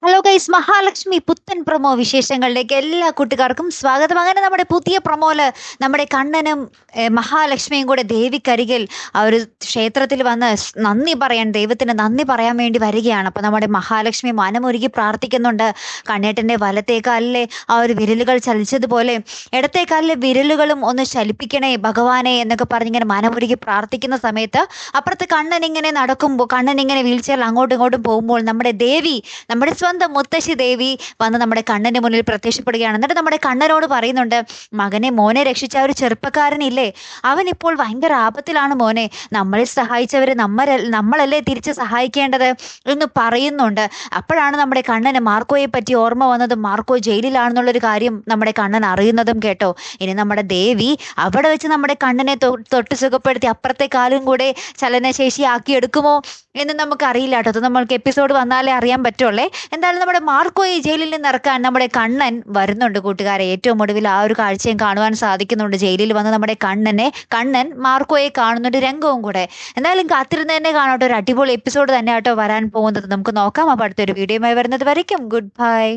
Hello guys, Mahalakshmi പുത്തൻ promo വിശേഷങ്ങളിലേക്ക് എല്ലാ കൂട്ടുകാർക്കും സ്വാഗതം. അങ്ങനെ നമ്മുടെ പുതിയ പ്രൊമോയില് നമ്മുടെ കണ്ണനും മഹാലക്ഷ്മിയും കൂടെ ദേവിക്കരികിൽ ആ ഒരു ക്ഷേത്രത്തിൽ വന്ന് നന്ദി പറയാൻ, ദൈവത്തിന് നന്ദി പറയാൻ വേണ്ടി വരികയാണ്. അപ്പോൾ നമ്മുടെ മഹാലക്ഷ്മി മനമൊരുക്കി പ്രാർത്ഥിക്കുന്നുണ്ട്. കണ്ണേട്ടൻ്റെ വലത്തേ കാലിലെ ആ ഒരു വിരലുകൾ ചലിച്ചതുപോലെ ഇടത്തേ കാലിലെ വിരലുകളും ഒന്ന് ചലിപ്പിക്കണേ ഭഗവാനെ എന്നൊക്കെ പറഞ്ഞിങ്ങനെ മനമൊരുക്കി പ്രാർത്ഥിക്കുന്ന സമയത്ത് അപ്പുറത്ത് കണ്ണൻ ഇങ്ങനെ നടക്കുമ്പോൾ, കണ്ണൻ ഇങ്ങനെ വീൽ ചെയറിൽ അങ്ങോട്ടും ഇങ്ങോട്ടും പോകുമ്പോൾ നമ്മുടെ ദേവി, നമ്മുടെ സ്വന്തം മുത്തശ്ശി ദേവി വന്ന് നമ്മുടെ കണ്ണന്റെ മുന്നിൽ പ്രത്യക്ഷപ്പെടുകയാണ്. എന്നിട്ട് നമ്മുടെ കണ്ണനോട് പറയുന്നുണ്ട്, മകനെ, മോനെ രക്ഷിച്ച ഒരു ചെറുപ്പക്കാരനില്ലേ, അവൻ ഇപ്പോൾ ഭയങ്കര ആപത്തിലാണ് മോനെ, നമ്മളെ സഹായിച്ചവരെ നമ്മളല്ലേ തിരിച്ച് സഹായിക്കേണ്ടത് എന്ന് പറയുന്നുണ്ട്. അപ്പോഴാണ് നമ്മുടെ കണ്ണന് മാർക്കോയെ പറ്റി ഓർമ്മ വന്നതും മാർക്കോ ജയിലിലാണെന്നുള്ളൊരു കാര്യം നമ്മുടെ കണ്ണൻ അറിയുന്നതും കേട്ടോ. ഇനി നമ്മുടെ ദേവി അവിടെ വെച്ച് നമ്മുടെ കണ്ണനെ തൊട്ട് സുഖപ്പെടുത്തി അപ്പുറത്തെ കാലും കൂടെ ചലനശേഷി ആക്കി എടുക്കുമോ എന്ന് നമുക്കറിയില്ല കേട്ടോ. അത് നമ്മൾക്ക് എപ്പിസോഡ് വന്നാലേ അറിയാൻ പറ്റുള്ളേ. എന്തായാലും നമ്മുടെ മാർക്കോയെ ജയിലിൽ നിന്ന് ഇറക്കാൻ നമ്മുടെ കണ്ണൻ വരുന്നുണ്ട് കൂട്ടുകാരെ. ഏറ്റവും ഒടുവിൽ ആ ഒരു കാഴ്ചയും കാണുവാൻ സാധിക്കുന്നുണ്ട്. ജയിലിൽ വന്ന് നമ്മുടെ കണ്ണൻ മാർക്കോയെ കാണുന്നുണ്ട്, രംഗവും കൂടെ. എന്തായാലും കാത്തിരുന്ന് തന്നെ കാണാട്ടോ. ഒരു അടിപൊളി എപ്പിസോഡ് തന്നെ ആട്ടോ വരാൻ പോകുന്നത്. നമുക്ക് നോക്കാം. അപ്പോൾ അടുത്തൊരു വീഡിയോയുമായി വരുന്നത് വരയ്ക്കും ഗുഡ് ബൈ.